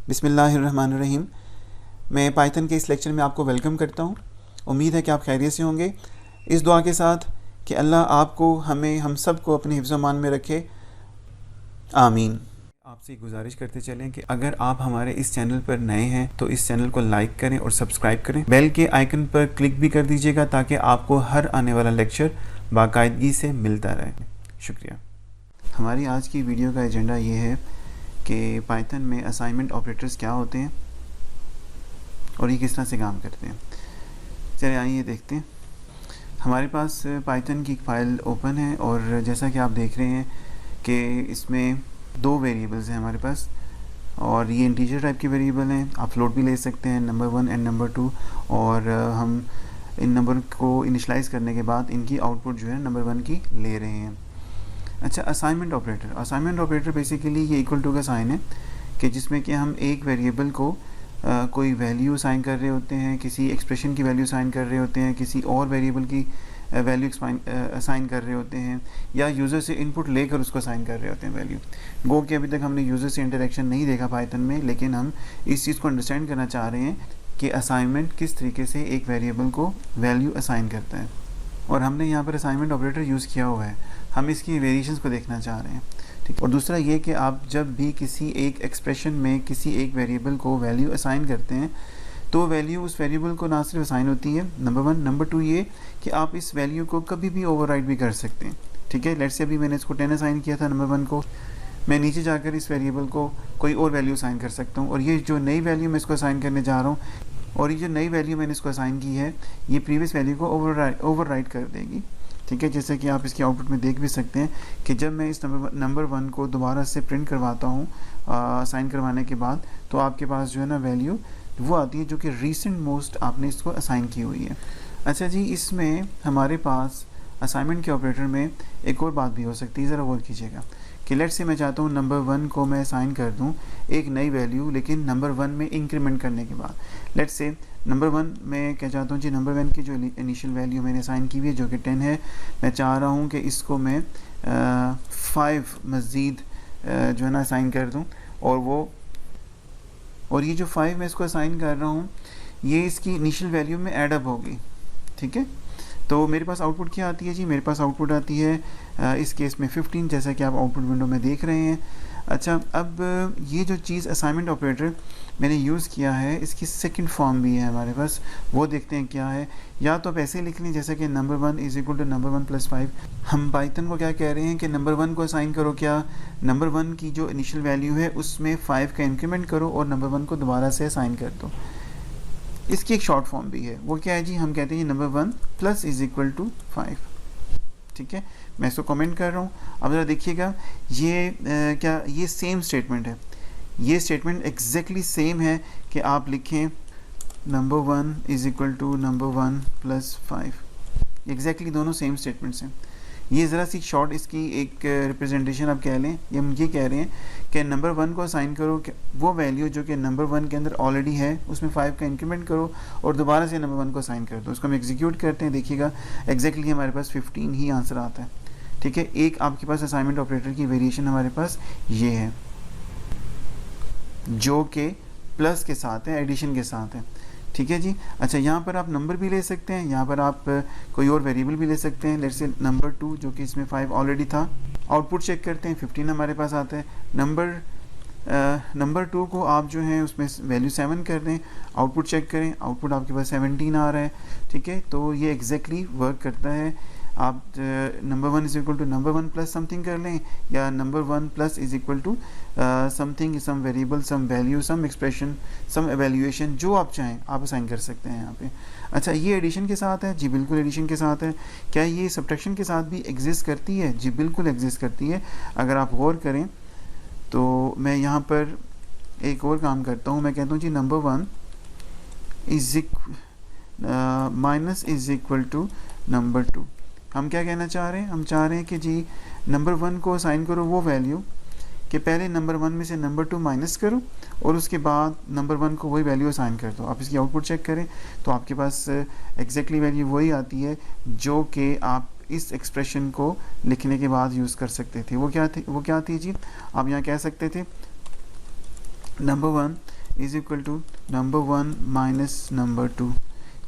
बिस्मिल्लाहिर्रहमानिर्रहीम। मैं पाइथन के इस लेक्चर में आपको वेलकम करता हूँ। उम्मीद है कि आप खैरियत से होंगे। इस दुआ के साथ कि अल्लाह आपको, हमें, हम सब को अपने हिफ्ज़-ओ-मान में रखे, आमीन। आपसे गुजारिश करते चलें कि अगर आप हमारे इस चैनल पर नए हैं तो इस चैनल को लाइक करें और सब्सक्राइब करें। बेल के आइकन पर क्लिक भी कर दीजिएगा ताकि आपको हर आने वाला लेक्चर बाकायदगी से मिलता रहे। शुक्रिया। हमारी आज की वीडियो का एजेंडा ये है कि पाइथन में असाइनमेंट ऑपरेटर्स क्या होते हैं और ये किस तरह से काम करते हैं। चलिए आइए देखते हैं। हमारे पास पाइथन की एक फ़ाइल ओपन है और जैसा कि आप देख रहे हैं कि इसमें दो वेरिएबल्स हैं हमारे पास, और ये इंटीजर टाइप के वेरिएबल हैं। आप फ्लोट भी ले सकते हैं, नंबर 1 एंड नंबर 2, और हम इन नंबर को इनिशलाइज़ करने के बाद इनकी आउटपुट जो है नंबर 1 की ले रहे हैं। अच्छा, असाइनमेंट ऑपरेटर बेसिकली ये इक्वल टू का साइन है कि जिसमें कि हम एक वेरिएबल को कोई वैल्यू असाइन कर रहे होते हैं, किसी एक्सप्रेशन की वैल्यू असाइन कर रहे होते हैं, किसी और वेरिएबल की वैल्यू असाइन कर रहे होते हैं, या यूज़र से इनपुट लेकर उसको असाइन कर रहे होते हैं वैल्यू। गो कि अभी तक हमने यूज़र से इंटरेक्शन नहीं देखा पाइथन में, लेकिन हम इस चीज़ को अंडरस्टैंड करना चाह रहे हैं कि असाइनमेंट किस तरीके से एक वेरिएबल को वैल्यू असाइन करता है, और हमने यहाँ पर असाइनमेंट ऑपरेटर यूज़ किया हुआ है। हम इसकी वेरिएशंस को देखना चाह रहे हैं, ठीक। और दूसरा ये कि आप जब भी किसी एक एक्सप्रेशन में किसी एक वेरिएबल को वैल्यू असाइन करते हैं तो वैल्यू उस वेरिएबल को ना सिर्फ असाइन होती है, नंबर 1। नंबर 2 ये कि आप इस वैल्यू को कभी भी ओवरराइड भी कर सकते हैं, ठीक है। लेट्स से अभी मैंने इसको 10 असाइन किया था नंबर 1 को, मैं नीचे जाकर इस वेरिएबल को कोई और वैल्यू असाइन कर सकता हूँ, और ये जो नई वैल्यू मैं इसको असाइन करने जा रहा हूँ, और ये जो नई वैल्यू मैंने इसको असाइन की है, ये प्रीवियस वैल्यू को ओवरराइड कर देगी, ठीक है। जैसे कि आप इसकी आउटपुट में देख भी सकते हैं कि जब मैं इस नंबर 1 को दोबारा से प्रिंट करवाता हूँ असाइन करवाने के बाद, तो आपके पास जो है ना वैल्यू वो आती है जो कि रीसेंट मोस्ट आपने इसको असाइन की हुई है। अच्छा जी, इसमें हमारे पास असाइनमेंट के ऑपरेटर में एक और बात भी हो सकती है, ज़रा गौर कीजिएगा कि लेट्स से मैं चाहता हूँ नंबर 1 को मैं असाइन कर दूँ एक नई वैल्यू, लेकिन नंबर 1 में इंक्रीमेंट करने के बाद। लेट्स से नंबर 1 में क्या चाहता हूँ जी, नंबर 1 की जो इनिशियल वैल्यू मैंने असाइन की हुई है जो कि 10 है, मैं चाह रहा हूँ कि इसको मैं 5 मज़ीद जो है ना असाइन कर दूँ, और ये जो 5 मैं इसको असाइन कर रहा हूँ ये इसकी इनिशियल वैल्यू में एडअप होगी, ठीक है। तो मेरे पास आउटपुट क्या आती है जी, मेरे पास आउटपुट आती है इस केस में 15, जैसा कि आप आउटपुट विंडो में देख रहे हैं। अच्छा, अब ये जो चीज़ असाइनमेंट ऑपरेटर मैंने यूज़ किया है, इसकी सेकंड फॉर्म भी है हमारे पास, वो देखते हैं क्या है। या तो आप ऐसे लिख लें जैसे कि number 1 is equal to number 1 plus 5। हम पाइथन को क्या कह रहे हैं कि नंबर 1 को असाइन करो, क्या नंबर 1 की जो इनिशियल वैल्यू है उसमें 5 का इंक्रीमेंट करो और नंबर 1 को दोबारा से असाइन कर दो। इसकी एक शॉर्ट फॉर्म भी है, वो क्या है जी, हम कहते हैं number 1 plus is equal to 5, ठीक है। मैं इसको कमेंट कर रहा हूँ। अब ज़रा देखिएगा ये क्या, ये सेम स्टेटमेंट है, ये स्टेटमेंट एग्जैक्टली सेम है कि आप लिखें number 1 is equal to number 1 plus 5। Exactly दोनों सेम स्टेटमेंट्स हैं। ये ज़रा सी शॉर्ट इसकी एक रिप्रेजेंटेशन आप कह लें, ये हम ये कह रहे हैं कि नंबर 1 को असाइन करो वो वैल्यू जो कि नंबर 1 के अंदर ऑलरेडी है, उसमें 5 का इंक्रीमेंट करो और दोबारा से नंबर 1 को असाइन कर दो। उसको हम एग्जीक्यूट करते हैं, देखिएगा एग्जैक्टली हमारे पास 15 ही आंसर आता है, ठीक है। एक आपके पास असाइनमेंट ऑपरेटर की वेरिएशन हमारे पास ये है जो कि प्लस के साथ है, एडिशन के साथ है, ठीक है जी। अच्छा, यहाँ पर आप नंबर भी ले सकते हैं, यहाँ पर आप कोई और वेरिएबल भी ले सकते हैं। लेट्स से नंबर 2 जो कि इसमें 5 ऑलरेडी था, आउटपुट चेक करते हैं, 15 हमारे पास आता है। नंबर 2 को आप जो है उसमें वैल्यू 7 कर दें, आउटपुट चेक करें, आउटपुट आपके पास 17 आ रहा है, ठीक है। तो ये एग्जैक्टली वर्क करता है। आप number 1 is equal to number 1 plus something कर लें, या number 1 plus is equal to something, some variable, some value, some expression, some evaluation, जो आप चाहें आप असाइन कर सकते हैं यहाँ पे। अच्छा, ये एडिशन के साथ है जी, बिल्कुल एडिशन के साथ है। क्या ये सब्ट्रैक्शन के साथ भी एग्जिस्ट करती है जी, बिल्कुल एग्जिस्ट करती है। अगर आप गौर करें तो मैं यहाँ पर एक और काम करता हूँ, मैं कहता हूँ जी number 1 is minus is equal to number 2। हम क्या कहना चाह रहे हैं, हम चाह रहे हैं कि जी नंबर 1 को असाइन करो वो वैल्यू कि पहले नंबर 1 में से नंबर 2 माइनस करो और उसके बाद नंबर 1 को वही वैल्यू असाइन कर दो। आप इसकी आउटपुट चेक करें तो आपके पास एग्जैक्टली वैल्यू वही आती है जो कि आप इस एक्सप्रेशन को लिखने के बाद यूज़ कर सकते थे। वो क्या थी जी, आप यहाँ कह सकते थे number 1 is equal to number 1 minus number 2।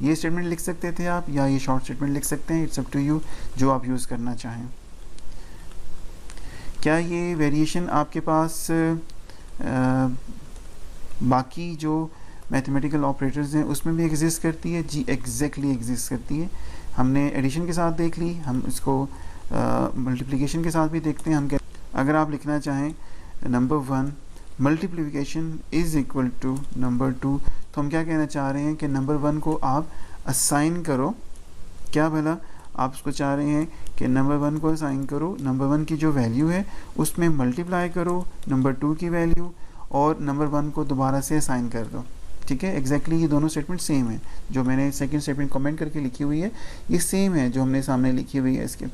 ये स्टेटमेंट लिख सकते थे आप, या ये शॉर्ट स्टेटमेंट लिख सकते हैं, इट्स अप टू यू, जो आप यूज़ करना चाहें। क्या ये वेरिएशन आपके पास बाकी जो मैथमेटिकल ऑपरेटर्स हैं उसमें भी एग्जिस्ट करती है? जी एग्जैक्टली एग्जिस्ट करती है। हमने एडिशन के साथ देख ली, हम इसको मल्टीप्लिकेशन के साथ भी देखते हैं। अगर आप लिखना चाहें number 1 multiplication is equal to number 2, तो हम क्या कहना चाह रहे हैं कि नंबर 1 को आप असाइन करो। क्या भला आप उसको चाह रहे हैं कि नंबर 1 को असाइन करो, नंबर 1 की जो वैल्यू है उसमें मल्टीप्लाई करो नंबर 2 की वैल्यू, और नंबर 1 को दोबारा से असाइन कर दो। ठीक है, एग्जैक्टली ये दोनों स्टेटमेंट सेम है। जो मैंने सेकंड स्टेटमेंट कमेंट करके लिखी हुई है ये सेम है जो हमने सामने लिखी हुई है इसके।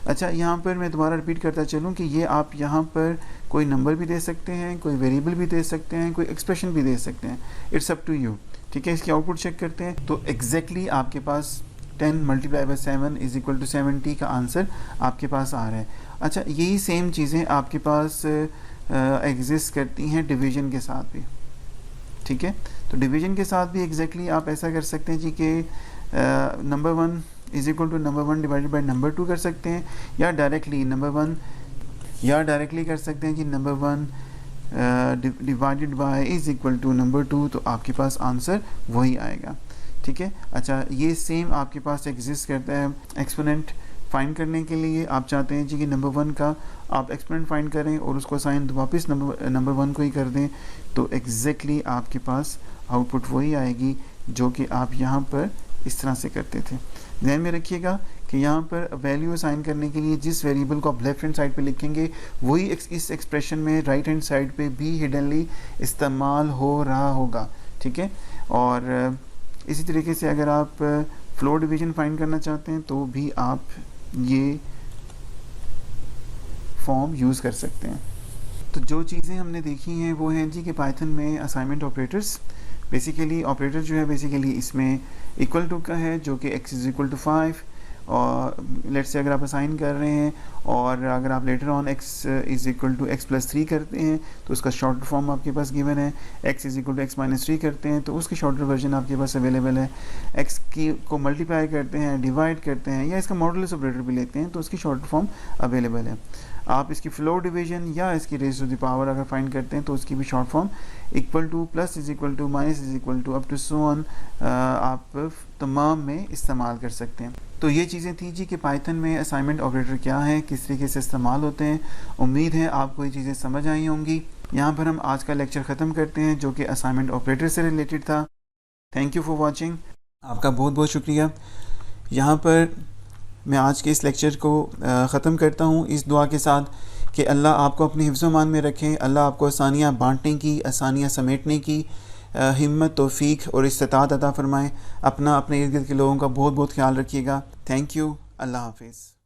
अच्छा, यहाँ पर मैं दोबारा रिपीट करता चलूँ कि ये आप यहाँ पर कोई नंबर भी दे सकते हैं, कोई वेरिएबल भी दे सकते हैं, कोई एक्सप्रेशन भी दे सकते हैं, इट्स अप टू यू। ठीक है, इसकी आउटपुट चेक करते हैं। तो एग्जैक्टली आपके पास 10 multiply by 7 is equal to 70 का आंसर आपके पास आ रहा है। अच्छा, यही सेम चीज़ें आपके पास एग्जिस्ट करती हैं डिवीज़न के साथ भी। ठीक है, तो डिवीज़न के साथ भी एग्जैक्टली आप ऐसा कर सकते हैं जी कि number 1 is equal to number 1 divided by number 2 कर सकते हैं, या डायरेक्टली कर सकते हैं कि number 1 divided by is equal to number 2, तो आपके पास आंसर वही आएगा। ठीक है, अच्छा, ये सेम आपके पास एग्जिस्ट करता है एक्सपोनेंट फाइंड करने के लिए। आप चाहते हैं जी कि नंबर 1 का आप एक्सपोनेंट फाइंड करें और उसको साइन वापस नंबर 1 को ही कर दें, तो एग्जैक्टली आपके पास आउटपुट वही आएगी जो कि आप यहाँ पर इस तरह से करते थे। ध्यान में रखिएगा कि यहाँ पर वैल्यू असाइन करने के लिए जिस वेरिएबल को आप लेफ्ट हैंड साइड पे लिखेंगे वही इस एक्सप्रेशन में राइट हैंड साइड पे भी हिडनली इस्तेमाल हो रहा होगा। ठीक है, और इसी तरीके से अगर आप फ्लोर डिवीजन फाइंड करना चाहते हैं तो भी आप ये फॉर्म यूज़ कर सकते हैं। तो जो चीज़ें हमने देखी हैं वो हैं जी कि पाइथन में असाइनमेंट ऑपरेटर्स, बेसिकली ऑपरेटर जो है बेसिकली इसमें इक्वल टू का है जो कि x इज़ इक्वल टू 5, और लेट्स से अगर आप असाइन कर रहे हैं और अगर आप later on x is equal to x plus 3 करते हैं तो उसका शॉर्ट फॉर्म आपके पास गिवन है। x is equal to x minus 3 करते हैं तो उसकी शॉर्टर वर्जन आपके पास अवेलेबल है। x की को मल्टीप्लाई करते हैं, डिवाइड करते हैं, या इसका मॉडुलस ऑपरेटर भी लेते हैं तो उसकी शॉर्ट फॉर्म अवेलेबल है। आप इसकी फ्लोर डिवीजन या इसकी रेज़ टू द पावर अगर फाइंड करते हैं तो उसकी भी short form equal to, plus is equal to, minus is equal to, up to so on आप तमाम में इस्तेमाल कर सकते हैं। तो ये चीज़ें थी जी कि पाइथन में असाइनमेंट ऑपरेटर क्या है, किस तरीके से इस्तेमाल होते हैं। उम्मीद है आपको ये चीज़ें समझ आई होंगी। यहाँ पर हम आज का लेक्चर ख़त्म करते हैं जो कि असाइनमेंट ऑपरेटर से रिलेटेड था। थैंक यू फॉर वॉचिंग, आपका बहुत बहुत शुक्रिया। यहाँ पर मैं आज के इस लेक्चर को ख़त्म करता हूँ इस दुआ के साथ कि अल्लाह आपको अपने हिफ्ज़-ओ-मान में रखें, अल्लाह आपको आसानियाँ बांटने की, आसानियाँ समेटने की हिम्मत, तौफीक और इस्तिताअत अता फ़रमाएँ। अपने इर्द गिर्द के लोगों का बहुत बहुत ख्याल रखिएगा। थैंक यू, अल्लाह हाफ़िज़।